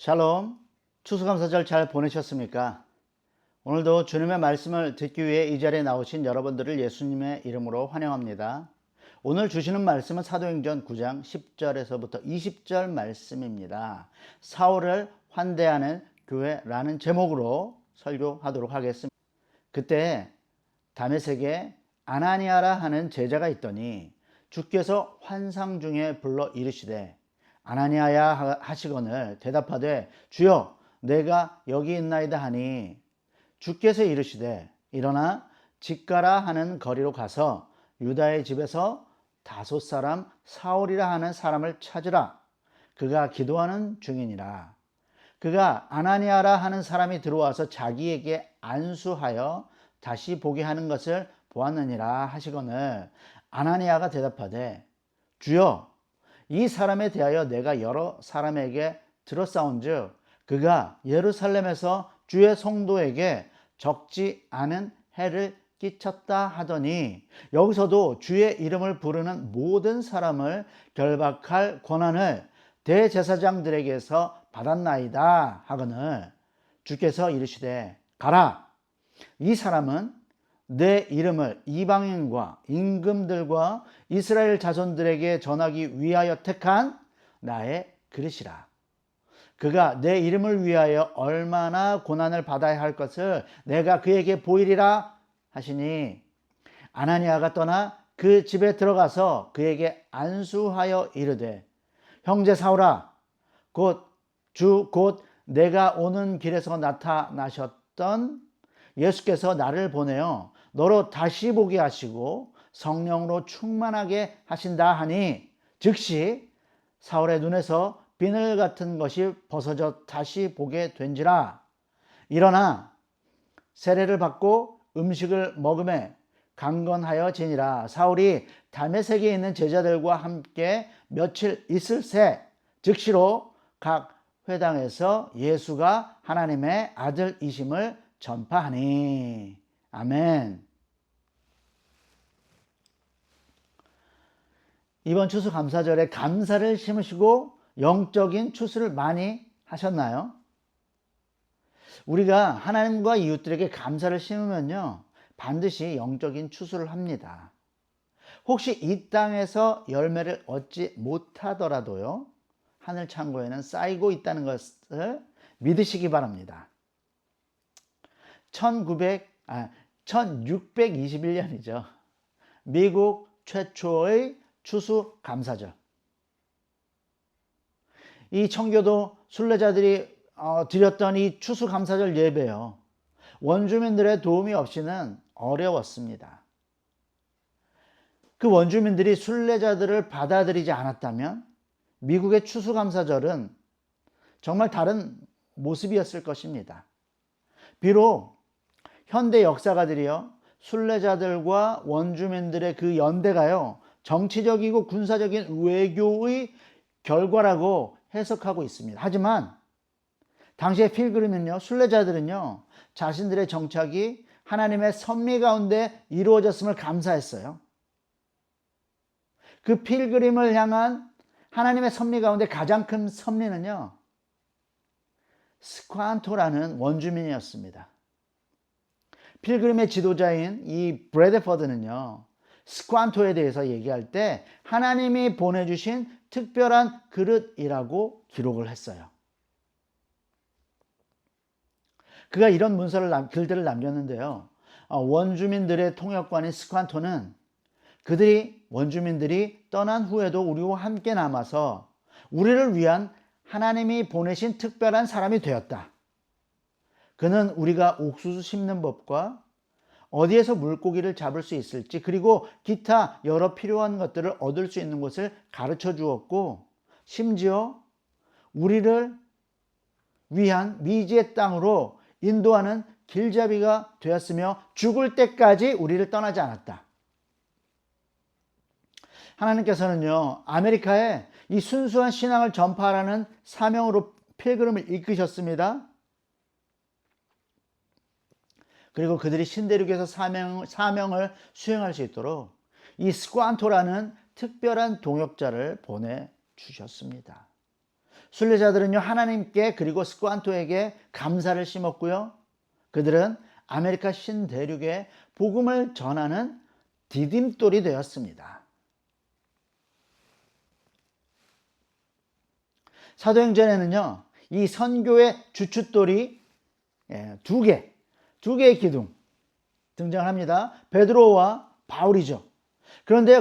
샬롬, 추수감사절 잘 보내셨습니까? 오늘도 주님의 말씀을 듣기 위해 이 자리에 나오신 여러분들을 예수님의 이름으로 환영합니다. 오늘 주시는 말씀은 사도행전 9장 10절에서부터 20절 말씀입니다. 사울을 환대하는 교회라는 제목으로 설교하도록 하겠습니다. 그때 다메섹에 아나니아라 하는 제자가 있더니 주께서 환상 중에 불러 이르시되 아나니아야 하시거늘 대답하되 주여 내가 여기 있나이다 하니 주께서 이르시되 일어나 직가라 하는 거리로 가서 유다의 집에서 5 사울이라 하는 사람을 찾으라. 그가 기도하는 중이니라. 그가 아나니아라 하는 사람이 들어와서 자기에게 안수하여 다시 보게 하는 것을 보았느니라 하시거늘 아나니아가 대답하되 주여 이 사람에 대하여 내가 여러 사람에게 들었사온즉 그가 예루살렘에서 주의 성도에게 적지 않은 해를 끼쳤다 하더니 여기서도 주의 이름을 부르는 모든 사람을 결박할 권한을 대제사장들에게서 받았나이다 하거늘 주께서 이르시되 가라. 이 사람은 내 이름을 이방인과 임금들과 이스라엘 자손들에게 전하기 위하여 택한 나의 그릇이라. 그가 내 이름을 위하여 얼마나 고난을 받아야 할 것을 내가 그에게 보이리라 하시니 아나니아가 떠나 그 집에 들어가서 그에게 안수하여 이르되 형제 사울아 곧 내가 오는 길에서 나타나셨던 예수께서 나를 보내어 너로 다시 보게 하시고 성령으로 충만하게 하신다 하니 즉시 사울의 눈에서 비늘 같은 것이 벗어져 다시 보게 된지라. 일어나 세례를 받고 음식을 먹음에 강건하여 지니라. 사울이 다메섹에 있는 제자들과 함께 며칠 있을 새 즉시로 각 회당에서 예수가 하나님의 아들이심을 전파하니. 아멘. 이번 추수감사절에 감사를 심으시고 영적인 추수를 많이 하셨나요? 우리가 하나님과 이웃들에게 감사를 심으면요 반드시 영적인 추수를 합니다. 혹시 이 땅에서 열매를 얻지 못하더라도요 하늘 창고에는 쌓이고 있다는 것을 믿으시기 바랍니다. 1621년이죠. 미국 최초의 추수감사절. 이 청교도 순례자들이 드렸던 이 추수감사절 예배요. 원주민들의 도움이 없이는 어려웠습니다. 그 원주민들이 순례자들을 받아들이지 않았다면 미국의 추수감사절은 정말 다른 모습이었을 것입니다. 비록 현대 역사가들이요 순례자들과 원주민들의 그 연대가요 정치적이고 군사적인 외교의 결과라고 해석하고 있습니다. 하지만 당시의 필그림은요 순례자들은요 자신들의 정착이 하나님의 섭리 가운데 이루어졌음을 감사했어요. 그 필그림을 향한 하나님의 섭리 가운데 가장 큰 섭리는요 스ኳ안토라는 원주민이었습니다. 필그림의 지도자인 이 브래드퍼드는요 스ኳ안토에 대해서 얘기할 때 하나님이 보내주신 특별한 그릇이라고 기록을 했어요. 그가 이런 글들을 남겼는데요. 원주민들의 통역관인 스ኳ안토는 원주민들이 떠난 후에도 우리와 함께 남아서 우리를 위한 하나님이 보내신 특별한 사람이 되었다. 그는 우리가 옥수수 심는 법과 어디에서 물고기를 잡을 수 있을지 그리고 기타 여러 필요한 것들을 얻을 수 있는 곳을 가르쳐 주었고 심지어 우리를 위한 미지의 땅으로 인도하는 길잡이가 되었으며 죽을 때까지 우리를 떠나지 않았다. 하나님께서는요 아메리카에 이 순수한 신앙을 전파하라는 사명으로 필그림을 이끄셨습니다. 그리고 그들이 신대륙에서 사명을 수행할 수 있도록 이 스ኳ안토라는 특별한 동역자를 보내주셨습니다. 순례자들은요, 하나님께 그리고 스쿠안토에게 감사를 심었고요. 그들은 아메리카 신대륙에 복음을 전하는 디딤돌이 되었습니다. 사도행전에는요, 이 선교의 주춧돌이 두 개의 기둥 등장을 합니다. 베드로와 바울이죠. 그런데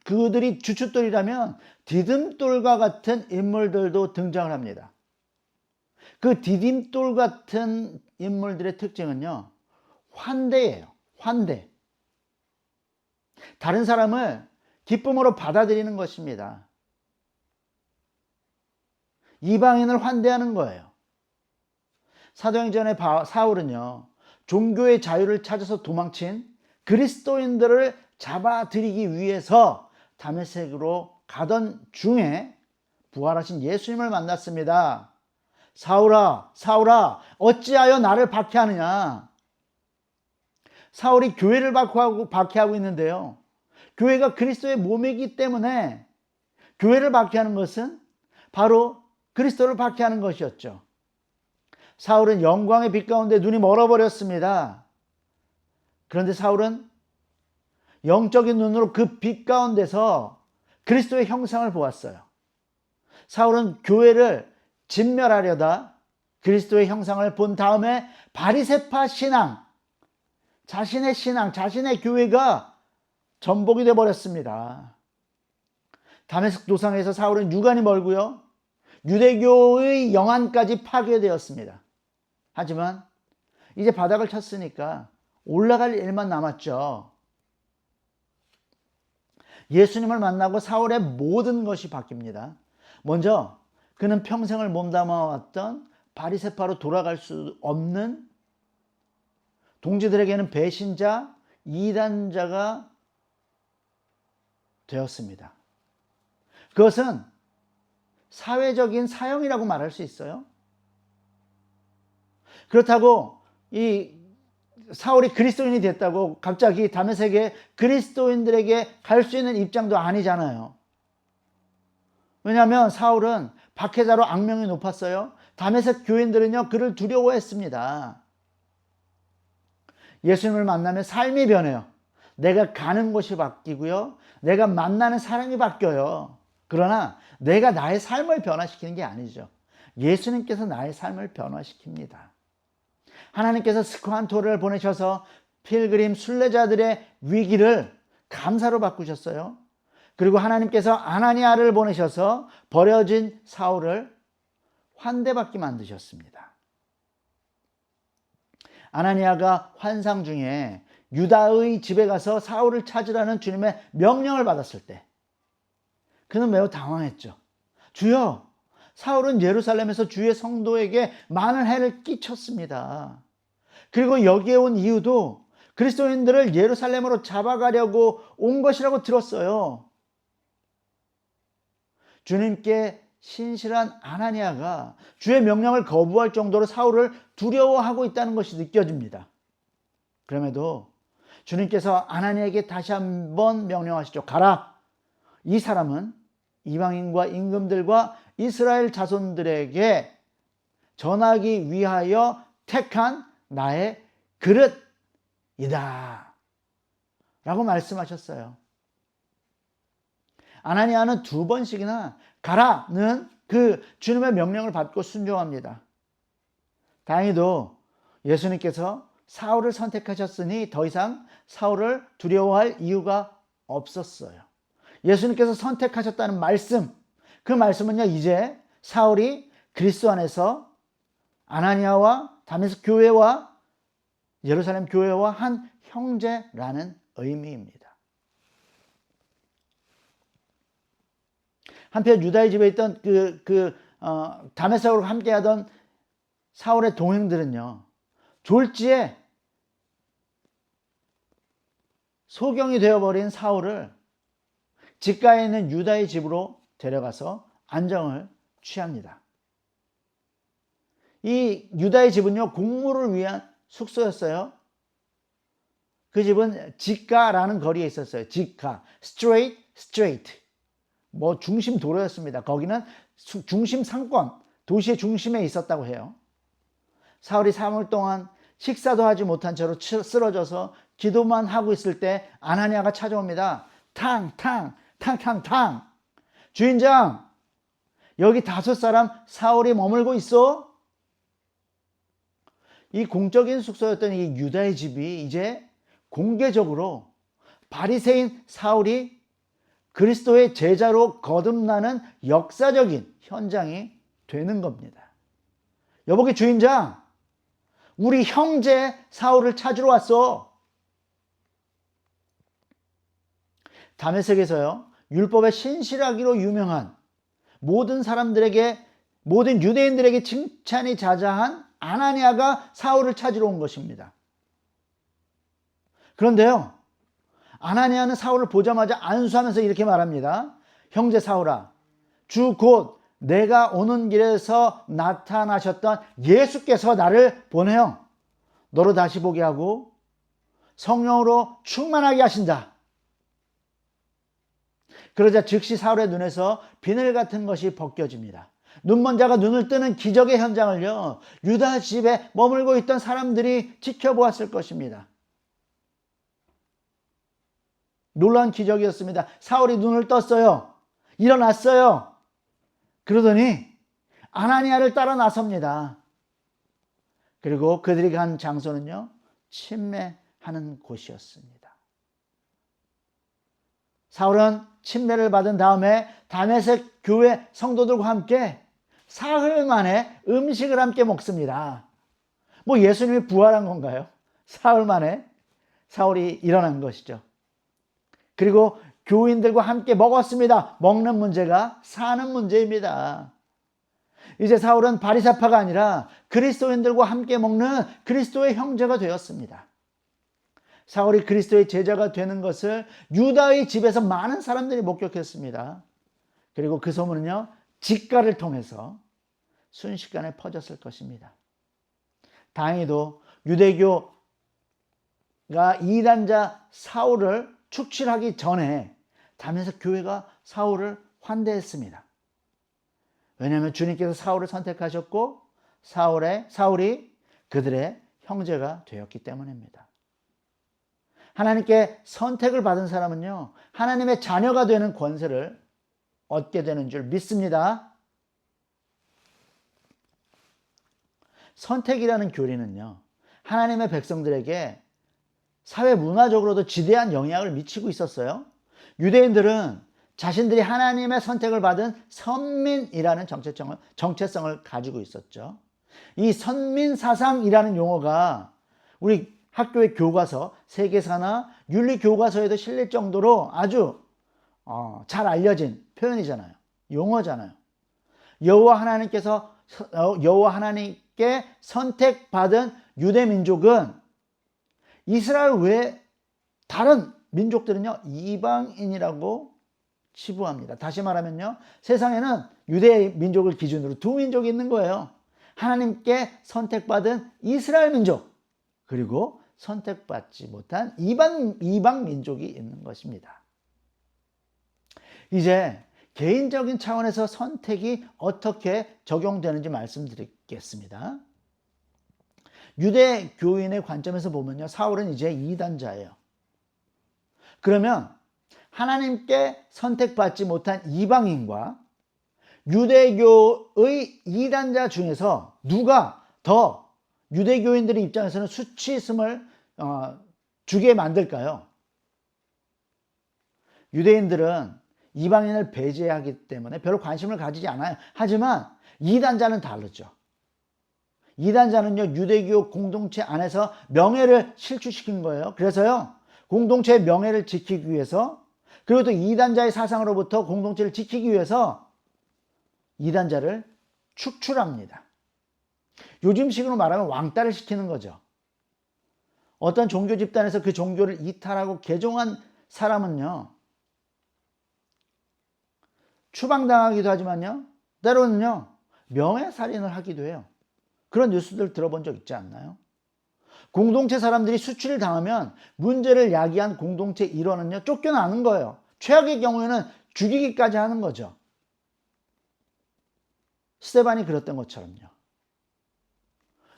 그들이 주춧돌이라면 디딤돌과 같은 인물들도 등장을 합니다. 그 디딤돌 같은 인물들의 특징은요, 환대예요. 환대. 다른 사람을 기쁨으로 받아들이는 것입니다. 이방인을 환대하는 거예요. 사도행전의 사울은요, 종교의 자유를 찾아서 도망친 그리스도인들을 잡아들이기 위해서 다메섹으로 가던 중에 부활하신 예수님을 만났습니다. 사울아, 사울아, 어찌하여 나를 박해하느냐? 사울이 교회를 박해하고 있는데요. 교회가 그리스도의 몸이기 때문에 교회를 박해하는 것은 바로 그리스도를 박해하는 것이었죠. 사울은 영광의 빛 가운데 눈이 멀어버렸습니다. 그런데 사울은 영적인 눈으로 그 빛 가운데서 그리스도의 형상을 보았어요. 사울은 교회를 진멸하려다 그리스도의 형상을 본 다음에 바리새파 신앙, 자신의 신앙, 자신의 교회가 전복이 되어버렸습니다. 다메섹 도상에서 사울은 유관이 멀고요, 유대교의 영안까지 파괴되었습니다. 하지만 이제 바닥을 쳤으니까 올라갈 일만 남았죠. 예수님을 만나고 사울의 모든 것이 바뀝니다. 먼저 그는 평생을 몸담아왔던 바리새파로 돌아갈 수 없는, 동지들에게는 배신자, 이단자가 되었습니다. 그것은 사회적인 사형이라고 말할 수 있어요. 그렇다고 이 사울이 그리스도인이 됐다고 갑자기 다메섹에 그리스도인들에게 갈 수 있는 입장도 아니잖아요. 왜냐하면 사울은 박해자로 악명이 높았어요. 다메섹 교인들은요, 그를 두려워했습니다. 예수님을 만나면 삶이 변해요. 내가 가는 곳이 바뀌고요, 내가 만나는 사람이 바뀌어요. 그러나 내가 나의 삶을 변화시키는 게 아니죠. 예수님께서 나의 삶을 변화시킵니다. 하나님께서 스쿠안토를 보내셔서 필그림 순례자들의 위기를 감사로 바꾸셨어요. 그리고 하나님께서 아나니아를 보내셔서 버려진 사울을 환대받게 만드셨습니다. 아나니아가 환상 중에 유다의 집에 가서 사울을 찾으라는 주님의 명령을 받았을 때 그는 매우 당황했죠. 주여, 사울은 예루살렘에서 주의 성도에게 많은 해를 끼쳤습니다. 그리고 여기에 온 이유도 그리스도인들을 예루살렘으로 잡아가려고 온 것이라고 들었어요. 주님께 신실한 아나니아가 주의 명령을 거부할 정도로 사울을 두려워하고 있다는 것이 느껴집니다. 그럼에도 주님께서 아나니아에게 다시 한번 명령하시죠. 가라. 이 사람은 이방인과 임금들과 이스라엘 자손들에게 전하기 위하여 택한 나의 그릇이다 라고 말씀하셨어요. 아나니아는 2번씩이나 가라는 그 주님의 명령을 받고 순종합니다. 다행히도 예수님께서 사울을 선택하셨으니 더 이상 사울을 두려워할 이유가 없었어요. 예수님께서 선택하셨다는 말씀, 그 말씀은요, 이제 사울이 그리스도 안에서 아나니아와 다메섹 교회와 예루살렘 교회와 한 형제라는 의미입니다. 한편 유다의 집에 있던 다메섹으로 함께하던 사울의 동행들은요, 졸지에 소경이 되어버린 사울을 직가에 있는 유다의 집으로 데려가서 안정을 취합니다. 이 유다의 집은요, 공무를 위한 숙소였어요. 그 집은 직가라는 거리에 있었어요. 직가, 스트레이트, 뭐 중심 도로였습니다. 거기는 중심 상권, 도시의 중심에 있었다고 해요. 사울이 3일 동안 식사도 하지 못한 채로 쓰러져서 기도만 하고 있을 때 아나니아가 찾아옵니다. 탕탕. 주인장, 여기 5사람 사울이 머물고 있어. 이 공적인 숙소였던 이 유다의 집이 이제 공개적으로 바리새인 사울이 그리스도의 제자로 거듭나는 역사적인 현장이 되는 겁니다. 여보게 주인장, 우리 형제 사울을 찾으러 왔어. 다메섹에서요, 율법의 신실하기로 유명한 모든 유대인들에게 칭찬이 자자한 아나니아가 사울을 찾으러 온 것입니다. 그런데요, 아나니아는 사울을 보자마자 안수하면서 이렇게 말합니다. 형제 사울아, 주 곧 내가 오는 길에서 나타나셨던 예수께서 나를 보내어 너로 다시 보게 하고 성령으로 충만하게 하신다. 그러자 즉시 사울의 눈에서 비늘 같은 것이 벗겨집니다. 눈먼 자가 눈을 뜨는 기적의 현장을요, 유다 집에 머물고 있던 사람들이 지켜보았을 것입니다. 놀라운 기적이었습니다. 사울이 눈을 떴어요. 일어났어요. 그러더니 아나니아를 따라 나섭니다. 그리고 그들이 간 장소는요, 침례하는 곳이었습니다. 사울은 침례를 받은 다음에 다메섹 교회 성도들과 함께 사흘 만에 음식을 함께 먹습니다. 뭐 예수님이 부활한 건가요? 사흘 만에 사울이 일어난 것이죠. 그리고 교인들과 함께 먹었습니다. 먹는 문제가 사는 문제입니다. 이제 사울은 바리새파가 아니라 그리스도인들과 함께 먹는 그리스도의 형제가 되었습니다. 사울이 그리스도의 제자가 되는 것을 유다의 집에서 많은 사람들이 목격했습니다. 그리고 그 소문은요, 직가를 통해서 순식간에 퍼졌을 것입니다. 다행히도 유대교가 이단자 사울을 축출하기 전에 다메섹 교회가 사울을 환대했습니다. 왜냐하면 주님께서 사울을 선택하셨고 사울이 그들의 형제가 되었기 때문입니다. 하나님께 선택을 받은 사람은요, 하나님의 자녀가 되는 권세를 얻게 되는 줄 믿습니다. 선택이라는 교리는요, 하나님의 백성들에게 사회 문화적으로도 지대한 영향을 미치고 있었어요. 유대인들은 자신들이 하나님의 선택을 받은 선민이라는 정체성을 가지고 있었죠. 이 선민사상이라는 용어가 우리 학교의 교과서, 세계사나 윤리교과서에도 실릴 정도로 아주 잘 알려진 표현이잖아요. 용어잖아요. 여호와 하나님께 선택받은 유대민족은 이스라엘 외에 다른 민족들은요, 이방인이라고 치부합니다. 다시 말하면요, 세상에는 유대 민족을 기준으로 두 민족이 있는 거예요. 하나님께 선택받은 이스라엘 민족, 그리고 선택받지 못한 이방 민족이 있는 것입니다. 이제 개인적인 차원에서 선택이 어떻게 적용되는지 말씀드리겠습니다. 유대 교인의 관점에서 보면요, 사울은 이제 이단자예요. 그러면 하나님께 선택받지 못한 이방인과 유대교의 이단자 중에서 누가 더 유대교인들의 입장에서는 수치심을 주게 만들까요? 유대인들은 이방인을 배제하기 때문에 별로 관심을 가지지 않아요. 하지만 이단자는 다르죠. 이단자는요, 유대교 공동체 안에서 명예를 실추시킨 거예요. 그래서요, 공동체의 명예를 지키기 위해서, 그리고 또 이단자의 사상으로부터 공동체를 지키기 위해서 이단자를 축출합니다. 요즘식으로 말하면 왕따를 시키는 거죠. 어떤 종교 집단에서 그 종교를 이탈하고 개종한 사람은요, 추방당하기도 하지만요, 때로는요, 명예살인을 하기도 해요. 그런 뉴스들 들어본 적 있지 않나요? 공동체 사람들이 수치를 당하면 문제를 야기한 공동체 일원은요, 쫓겨나는 거예요. 최악의 경우에는 죽이기까지 하는 거죠. 스데반이 그랬던 것처럼요.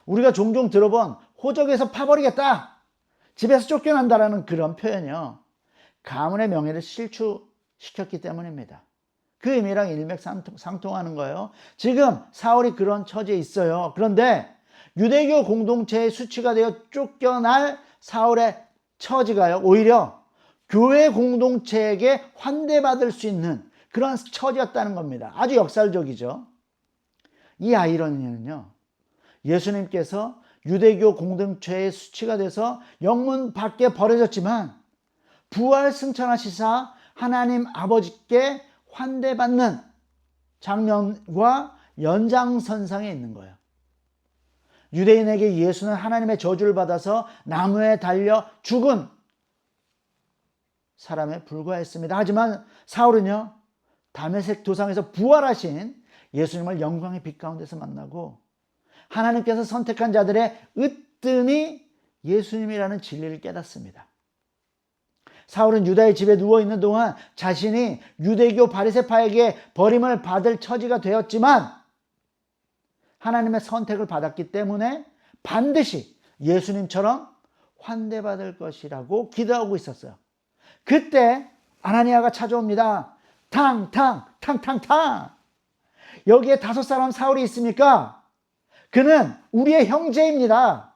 우리가 종종 들어본 호적에서 파버리겠다, 집에서 쫓겨난다라는 그런 표현이요, 가문의 명예를 실추시켰기 때문입니다. 그 의미랑 일맥상통하는 거예요. 지금 사울이 그런 처지에 있어요. 그런데 유대교 공동체의 수치가 되어 쫓겨날 사울의 처지가요, 오히려 교회 공동체에게 환대받을 수 있는 그런 처지였다는 겁니다. 아주 역설적이죠. 이 아이러니는요, 예수님께서 유대교 공동체의 수치가 돼서 영문 밖에 버려졌지만 부활 승천하시사 하나님 아버지께 환대받는 장면과 연장선상에 있는 거예요. 유대인에게 예수는 하나님의 저주를 받아서 나무에 달려 죽은 사람에 불과했습니다. 하지만 사울은요, 다메섹 도상에서 부활하신 예수님을 영광의 빛 가운데서 만나고 하나님께서 선택한 자들의 으뜸이 예수님이라는 진리를 깨닫습니다. 사울은 유다의 집에 누워있는 동안 자신이 유대교 바리새파에게 버림을 받을 처지가 되었지만 하나님의 선택을 받았기 때문에 반드시 예수님처럼 환대받을 것이라고 기도하고 있었어요. 그때 아나니아가 찾아옵니다. 탕탕탕탕탕. 여기에 5사람 사울이 있습니까? 그는 우리의 형제입니다.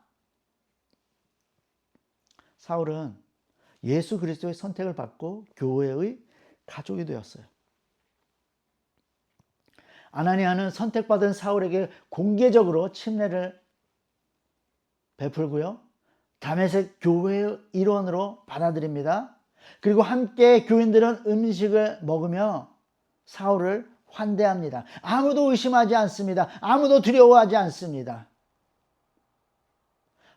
사울은 예수 그리스도의 선택을 받고 교회의 가족이 되었어요. 아나니아는 선택받은 사울에게 공개적으로 침례를 베풀고요, 다메섹 교회의 일원으로 받아들입니다. 그리고 함께 교인들은 음식을 먹으며 사울을 환대합니다. 아무도 의심하지 않습니다. 아무도 두려워하지 않습니다.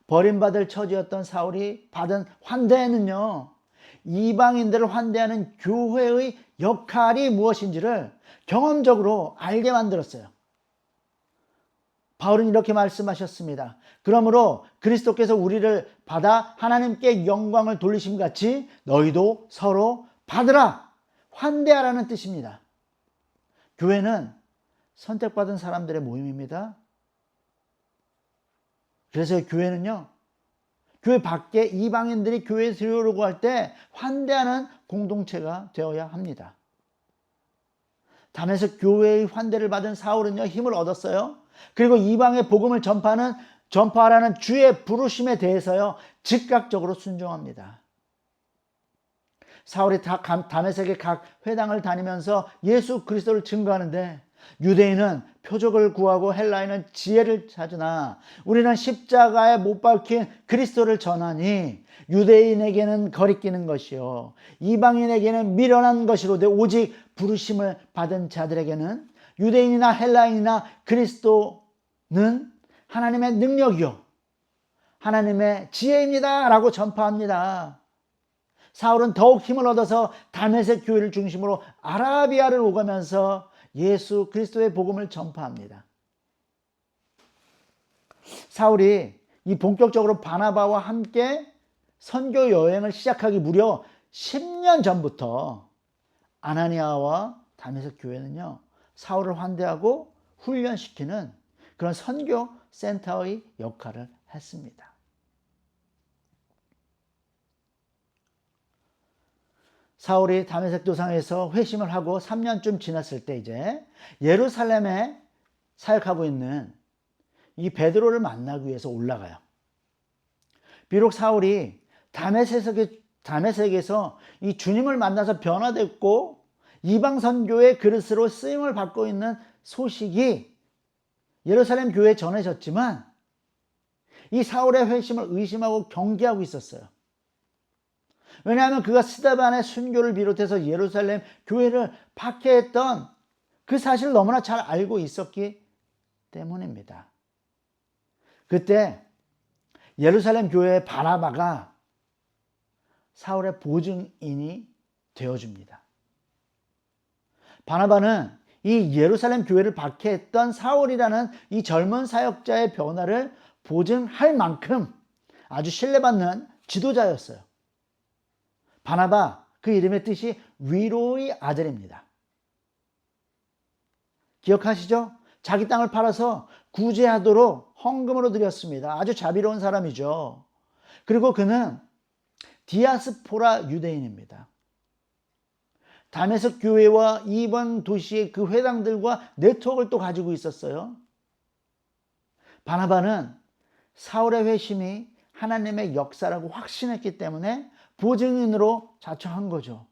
버림받을 처지였던 사울이 받은 환대는요, 이방인들을 환대하는 교회의 역할이 무엇인지를 경험적으로 알게 만들었어요. 바울은 이렇게 말씀하셨습니다. 그러므로 그리스도께서 우리를 받아 하나님께 영광을 돌리심 같이 너희도 서로 받으라, 환대하라는 뜻입니다. 교회는 선택받은 사람들의 모임입니다. 그래서 교회는요, 교회 밖에 이방인들이 교회에 들어오려고 할 때 환대하는 공동체가 되어야 합니다. 다메섹 교회의 환대를 받은 사울은요, 힘을 얻었어요. 그리고 이방의 복음을 전파하라는 주의 부르심에 대해서요, 즉각적으로 순종합니다. 사울이 다메섹의 각 회당을 다니면서 예수 그리스도를 증거하는데 유대인은 표적을 구하고 헬라인은 지혜를 찾으나 우리는 십자가에 못 박힌 그리스도를 전하니 유대인에게는 거리끼는 것이요 이방인에게는 미련한 것이로되 오직 부르심을 받은 자들에게는 유대인이나 헬라인이나 그리스도는 하나님의 능력이요 하나님의 지혜입니다 라고 전파합니다. 사울은 더욱 힘을 얻어서 다메섹 교회를 중심으로 아라비아를 오가면서 예수 그리스도의 복음을 전파합니다. 사울이 이 본격적으로 바나바와 함께 선교 여행을 시작하기 무려 10년 전부터 아나니아와 다메섹 교회는요, 사울을 환대하고 훈련시키는 그런 선교 센터의 역할을 했습니다. 사울이 다메섹 도상에서 회심을 하고 3년쯤 지났을 때 이제 예루살렘에 사역하고 있는 이 베드로를 만나기 위해서 올라가요. 비록 사울이 다메섹에서 이 주님을 만나서 변화됐고 이방 선교의 그릇으로 쓰임을 받고 있는 소식이 예루살렘 교회에 전해졌지만 이 사울의 회심을 의심하고 경계하고 있었어요. 왜냐하면 그가 스데반의 순교를 비롯해서 예루살렘 교회를 박해했던 그 사실을 너무나 잘 알고 있었기 때문입니다. 그때 예루살렘 교회의 바나바가 사울의 보증인이 되어줍니다. 바나바는 이 예루살렘 교회를 박해했던 사울이라는 이 젊은 사역자의 변화를 보증할 만큼 아주 신뢰받는 지도자였어요. 바나바, 그 이름의 뜻이 위로의 아들입니다. 기억하시죠? 자기 땅을 팔아서 구제하도록 헌금으로 드렸습니다. 아주 자비로운 사람이죠. 그리고 그는 디아스포라 유대인입니다. 다메섹 교회와 이번 도시의 그 회당들과 네트워크를 또 가지고 있었어요. 바나바는 사울의 회심이 하나님의 역사라고 확신했기 때문에 보증인으로 자처한 거죠.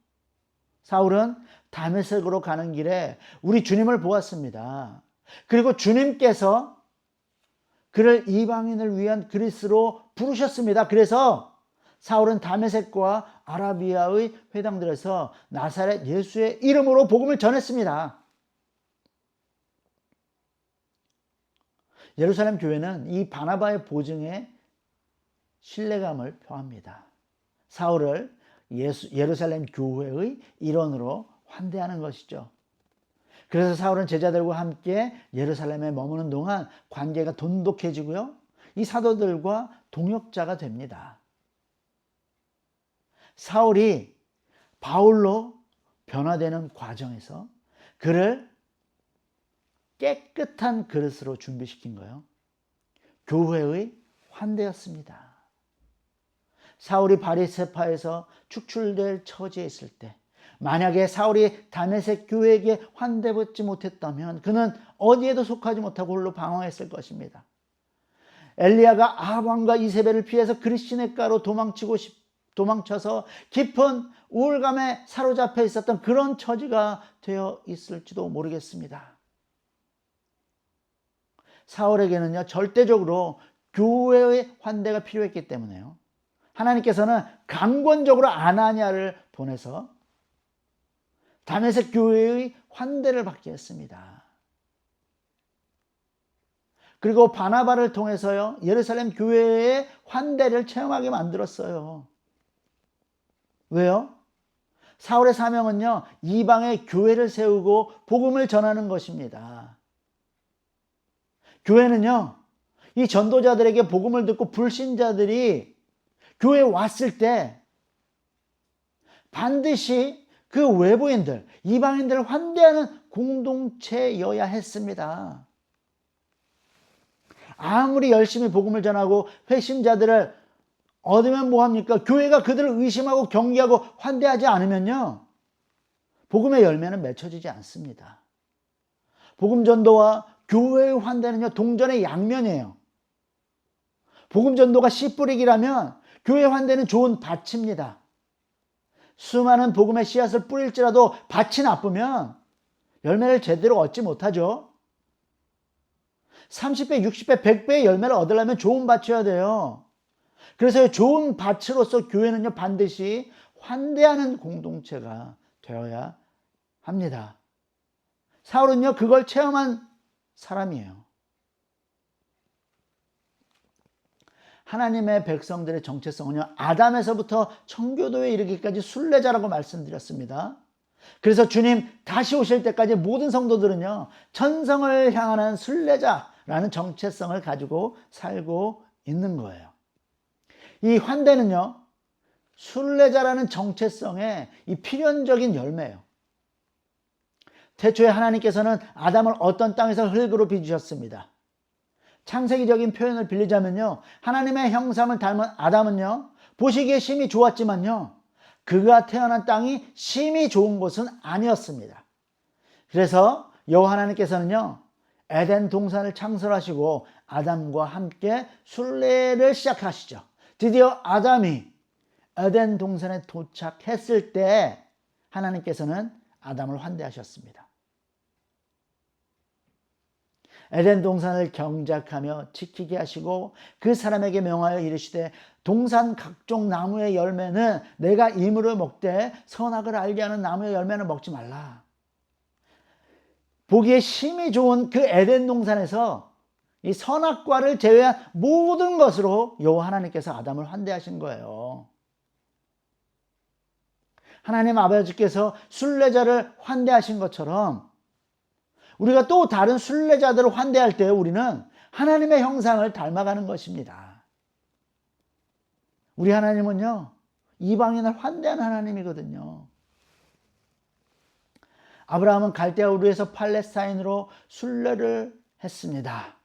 사울은 다메섹으로 가는 길에 우리 주님을 보았습니다. 그리고 주님께서 그를 이방인을 위한 그리스로 부르셨습니다. 그래서 사울은 다메섹과 아라비아의 회당들에서 나사렛 예수의 이름으로 복음을 전했습니다. 예루살렘 교회는 이 바나바의 보증에 신뢰감을 표합니다. 사울을 예루살렘 교회의 일원으로 환대하는 것이죠. 그래서 사울은 제자들과 함께 예루살렘에 머무는 동안 관계가 돈독해지고요. 이 사도들과 동역자가 됩니다. 사울이 바울로 변화되는 과정에서 그를 깨끗한 그릇으로 준비시킨 거예요. 교회의 환대였습니다. 사울이 바리새파에서 축출될 처지에 있을 때 만약에 사울이 다메섹 교회에게 환대받지 못했다면 그는 어디에도 속하지 못하고 홀로 방황했을 것입니다. 엘리야가 아합왕과 이세벨을 피해서 그릿시냇가로 도망쳐서 깊은 우울감에 사로잡혀 있었던 그런 처지가 되어 있을지도 모르겠습니다. 사울에게는요, 절대적으로 교회의 환대가 필요했기 때문에요. 하나님께서는 강권적으로 아나니아를 보내서 다메섹 교회의 환대를 받게 했습니다. 그리고 바나바를 통해서요, 예루살렘 교회의 환대를 체험하게 만들었어요. 왜요? 사울의 사명은요, 이방의 교회를 세우고 복음을 전하는 것입니다. 교회는요, 이 전도자들에게 복음을 듣고 불신자들이 교회에 왔을 때 반드시 그 외부인들, 이방인들을 환대하는 공동체여야 했습니다. 아무리 열심히 복음을 전하고 회심자들을 얻으면 뭐합니까? 교회가 그들을 의심하고 경계하고 환대하지 않으면요, 복음의 열매는 맺혀지지 않습니다. 복음 전도와 교회의 환대는요, 동전의 양면이에요. 복음 전도가 씨 뿌리기라면 교회 환대는 좋은 밭입니다. 수많은 복음의 씨앗을 뿌릴지라도 밭이 나쁘면 열매를 제대로 얻지 못하죠. 30배, 60배, 100배의 열매를 얻으려면 좋은 밭이어야 돼요. 그래서 좋은 밭으로서 교회는요, 반드시 환대하는 공동체가 되어야 합니다. 사울은요, 그걸 체험한 사람이에요. 하나님의 백성들의 정체성은요, 아담에서부터 청교도에 이르기까지 순례자라고 말씀드렸습니다. 그래서 주님 다시 오실 때까지 모든 성도들은요, 천성을 향하는 순례자라는 정체성을 가지고 살고 있는 거예요. 이 환대는요, 순례자라는 정체성의 이 필연적인 열매예요. 태초에 하나님께서는 아담을 어떤 땅에서 흙으로 빚으셨습니다. 창세기적인 표현을 빌리자면요, 하나님의 형상을 닮은 아담은요, 보시기에 심히 좋았지만요, 그가 태어난 땅이 심히 좋은 곳은 아니었습니다. 그래서 여호와 하나님께서는요, 에덴 동산을 창설하시고 아담과 함께 순례를 시작하시죠. 드디어 아담이 에덴 동산에 도착했을 때 하나님께서는 아담을 환대하셨습니다. 에덴 동산을 경작하며 지키게 하시고 그 사람에게 명하여 이르시되 동산 각종 나무의 열매는 내가 임으로 먹되 선악을 알게 하는 나무의 열매는 먹지 말라. 보기에 심히 좋은 그 에덴 동산에서 이 선악과를 제외한 모든 것으로 여호와 하나님께서 아담을 환대하신 거예요. 하나님 아버지께서 순례자를 환대하신 것처럼 우리가 또 다른 순례자들을 환대할 때 우리는 하나님의 형상을 닮아가는 것입니다. 우리 하나님은요, 이방인을 환대하는 하나님이거든요. 아브라함은 갈대아 우르에서 팔레스타인으로 순례를 했습니다.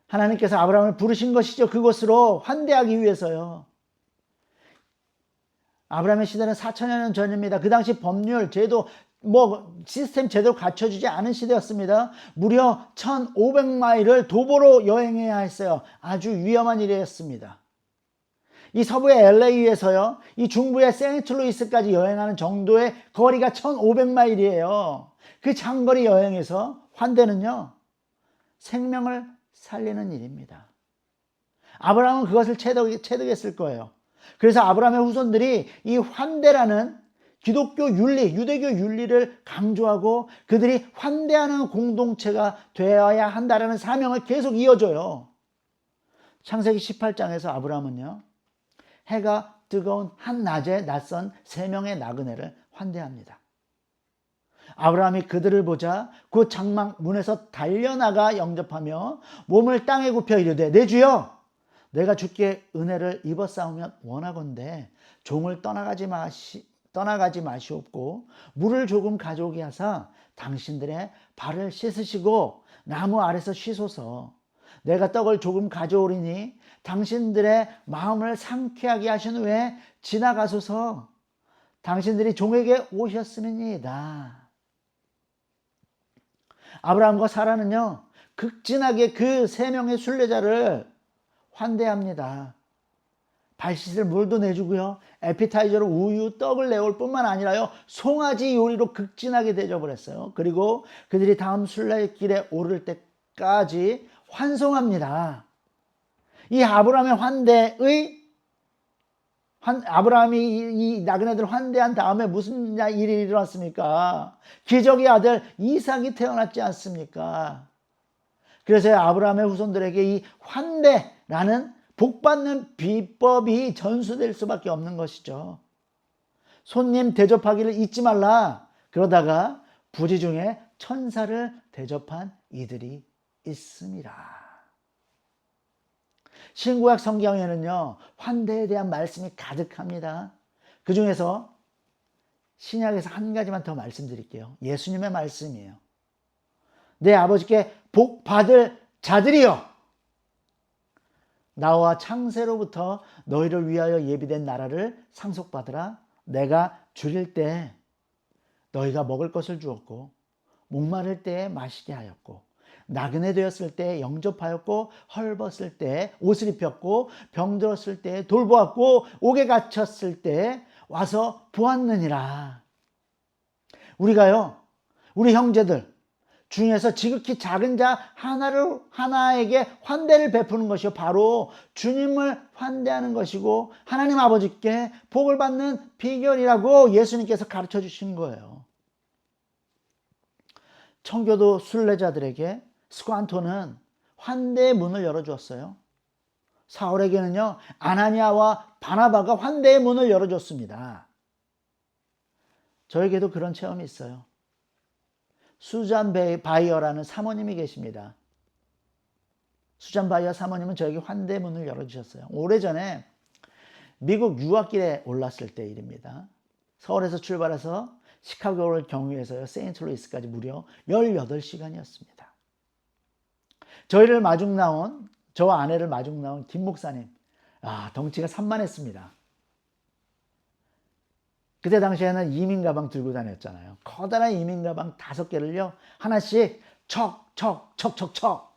하나님께서 아브라함을 부르신 것이죠. 그곳으로 환대하기 위해서요. 아브라함의 시대는 4천여 년 전입니다. 그 당시 법률, 제도, 시스템 제대로 갖춰주지 않은 시대였습니다. 무려 1500마일을 도보로 여행해야 했어요. 아주 위험한 일이었습니다. 이 서부의 LA에서요, 이 중부의 세인트루이스까지 여행하는 정도의 거리가 1500마일이에요. 그 장거리 여행에서 환대는요, 생명을 살리는 일입니다. 아브라함은 그것을 체득했을 거예요. 그래서 아브라함의 후손들이 이 환대라는 기독교 윤리, 유대교 윤리를 강조하고 그들이 환대하는 공동체가 되어야 한다는 사명을 계속 이어줘요. 창세기 18장에서 아브라함은요, 해가 뜨거운 한낮에 낯선 3명의 나그네를 환대합니다. 아브라함이 그들을 보자 그 장막 문에서 달려나가 영접하며 몸을 땅에 굽혀 이르되, 내 주여, 내가 주께 은혜를 입었사오면 원하건대 종을 떠나가지 마시옵고 물을 조금 가져오게 하사 당신들의 발을 씻으시고 나무 아래서 쉬소서. 내가 떡을 조금 가져오리니 당신들의 마음을 상쾌하게 하신 후에 지나가소서. 당신들이 종에게 오셨음이니이다. 아브라함과 사라는요, 극진하게 그 3명의 순례자를 환대합니다. 발 씻을 물도 내주고요, 에피타이저로 우유, 떡을 내올 뿐만 아니라요, 송아지 요리로 극진하게 대접을 했어요. 그리고 그들이 다음 순례길에 오를 때까지 환송합니다. 이 아브라함의 아브라함이 이 나그네들 환대한 다음에 무슨 일이 일어났습니까? 기적의 아들 이삭이 태어났지 않습니까? 그래서 아브라함의 후손들에게 이 환대라는 복받는 비법이 전수될 수밖에 없는 것이죠. 손님 대접하기를 잊지 말라. 그러다가 부지 중에 천사를 대접한 이들이 있습니다. 신구약 성경에는요, 환대에 대한 말씀이 가득합니다. 그 중에서 신약에서 한 가지만 더 말씀드릴게요. 예수님의 말씀이에요. 내 아버지께 복 받을 자들이여, 나와 창세로부터 너희를 위하여 예비된 나라를 상속받으라. 내가 줄일 때 너희가 먹을 것을 주었고, 목마를 때에 마시게 하였고, 나그네 되었을 때 영접하였고, 헐벗을 때 옷을 입혔고, 병들었을 때 돌보았고, 옥에 갇혔을 때 와서 보았느니라. 우리가요, 우리 형제들 중에서 지극히 작은 자 하나에게 환대를 베푸는 것이 바로 주님을 환대하는 것이고 하나님 아버지께 복을 받는 비결이라고 예수님께서 가르쳐 주신 거예요. 청교도 순례자들에게 스관토는 환대의 문을 열어주었어요. 사울에게는요, 아나니아와 바나바가 환대의 문을 열어줬습니다. 저에게도 그런 체험이 있어요. 수잔 바이어라는 사모님이 계십니다. 수잔 바이어 사모님은 저에게 환대의 문을 열어주셨어요. 오래전에 미국 유학길에 올랐을 때 일입니다. 서울에서 출발해서 시카고를 경유해서요, 세인트루이스까지 무려 18시간이었습니다. 저와 아내를 마중 나온 김 목사님, 덩치가 산만했습니다. 그때 당시에는 이민 가방 들고 다녔잖아요. 커다란 이민 가방 5개를요, 하나씩 척척척척척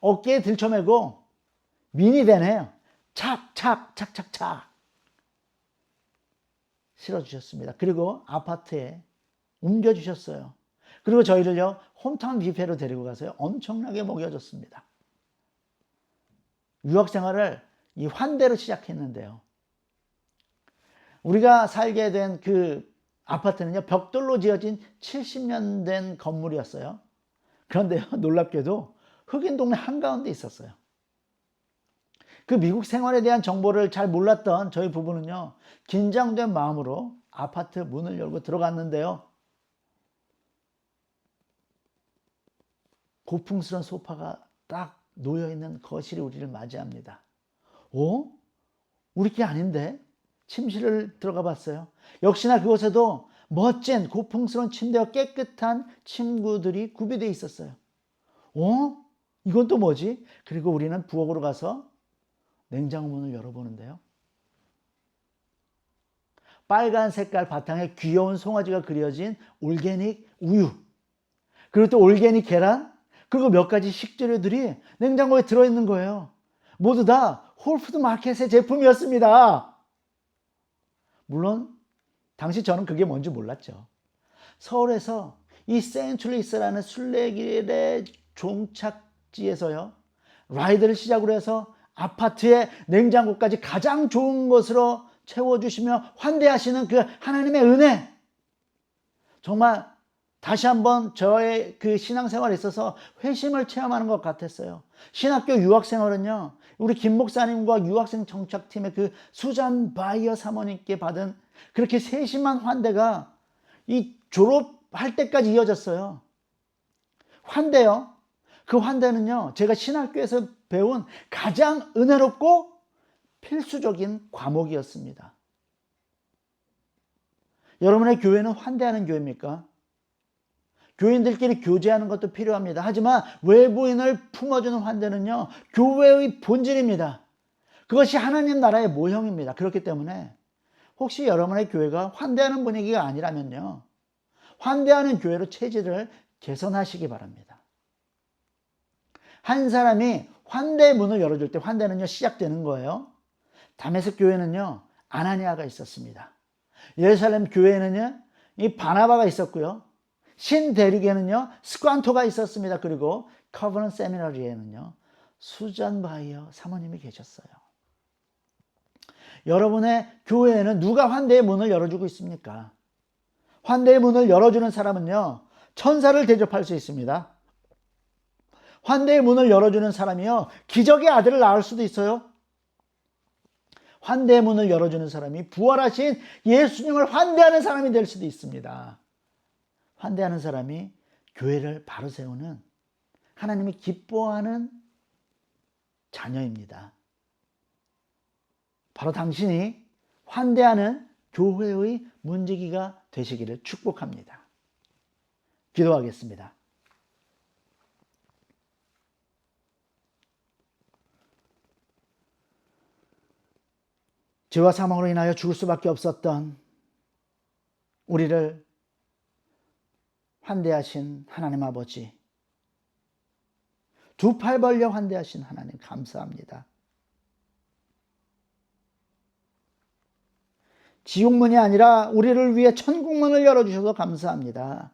어깨에 들쳐매고 미니밴에 착착착착착 실어주셨습니다. 그리고 아파트에 옮겨주셨어요. 그리고 저희를요, 홈타운 뷔페로 데리고 가서요, 엄청나게 먹여줬습니다. 유학 생활을 이 환대로 시작했는데요, 우리가 살게 된 그 아파트는요, 벽돌로 지어진 70년 된 건물이었어요. 그런데요, 놀랍게도 흑인 동네 한가운데 있었어요. 그 미국 생활에 대한 정보를 잘 몰랐던 저희 부부는요, 긴장된 마음으로 아파트 문을 열고 들어갔는데요, 고풍스러운 소파가 딱 놓여있는 거실이 우리를 맞이합니다. 우리 게 아닌데? 침실을 들어가 봤어요. 역시나 그곳에도 멋진 고풍스러운 침대와 깨끗한 침구들이 구비되어 있었어요. 이건 또 뭐지? 그리고 우리는 부엌으로 가서 냉장고 문을 열어보는데요. 빨간 색깔 바탕에 귀여운 송아지가 그려진 올게닉 우유, 그리고 또 올게닉 계란, 그리고 몇 가지 식재료들이 냉장고에 들어있는 거예요. 모두 다 홀푸드 마켓의 제품이었습니다. 물론 당시 저는 그게 뭔지 몰랐죠. 서울에서 이 센츄리스라는 순례길의 종착지에서요, 라이드를 시작으로 해서 아파트의 냉장고까지 가장 좋은 것으로 채워주시며 환대하시는 그 하나님의 은혜, 정말 다시 한번 저의 그 신앙생활에 있어서 회심을 체험하는 것 같았어요. 신학교 유학생활은요, 우리 김 목사님과 유학생 정착팀의 그 수잔 바이어 사모님께 받은 그렇게 세심한 환대가 이 졸업할 때까지 이어졌어요. 환대요. 그 환대는요, 제가 신학교에서 배운 가장 은혜롭고 필수적인 과목이었습니다. 여러분의 교회는 환대하는 교회입니까? 교인들끼리 교제하는 것도 필요합니다. 하지만 외부인을 품어주는 환대는요, 교회의 본질입니다. 그것이 하나님 나라의 모형입니다. 그렇기 때문에 혹시 여러분의 교회가 환대하는 분위기가 아니라면요, 환대하는 교회로 체질을 개선하시기 바랍니다. 한 사람이 환대의 문을 열어줄 때 환대는요, 시작되는 거예요. 다메섹 교회는요, 아나니아가 있었습니다. 예루살렘 교회에는요, 이 바나바가 있었고요. 신대륙에는요, 스관토가 있었습니다. 그리고 커버넌트 세미나리에는요, 수잔 바이어 사모님이 계셨어요. 여러분의 교회에는 누가 환대의 문을 열어주고 있습니까? 환대의 문을 열어주는 사람은요, 천사를 대접할 수 있습니다. 환대의 문을 열어주는 사람이요, 기적의 아들을 낳을 수도 있어요. 환대의 문을 열어주는 사람이 부활하신 예수님을 환대하는 사람이 될 수도 있습니다. 환대하는 사람이 교회를 바로 세우는, 하나님이 기뻐하는 자녀입니다. 바로 당신이 환대하는 교회의 문지기가 되시기를 축복합니다. 기도하겠습니다. 죄와 사망으로 인하여 죽을 수밖에 없었던 우리를 환대하신 하나님 아버지, 두 팔 벌려 환대하신 하나님 감사합니다. 지옥문이 아니라 우리를 위해 천국문을 열어주셔서 감사합니다.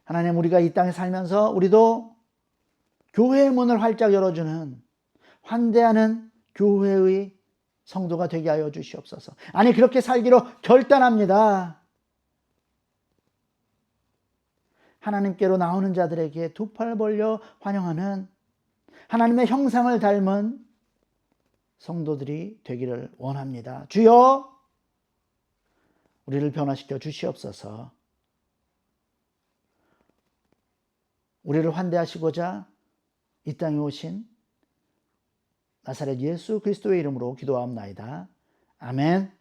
하나님, 우리가 이 땅에 살면서 우리도 교회의 문을 활짝 열어주는 환대하는 교회의 성도가 되게 하여 주시옵소서. 아니, 그렇게 살기로 결단합니다. 하나님께로 나오는 자들에게 두 팔 벌려 환영하는 하나님의 형상을 닮은 성도들이 되기를 원합니다. 주여, 우리를 변화시켜 주시옵소서. 우리를 환대하시고자 이 땅에 오신 나사렛 예수 그리스도의 이름으로 기도하옵나이다. 아멘.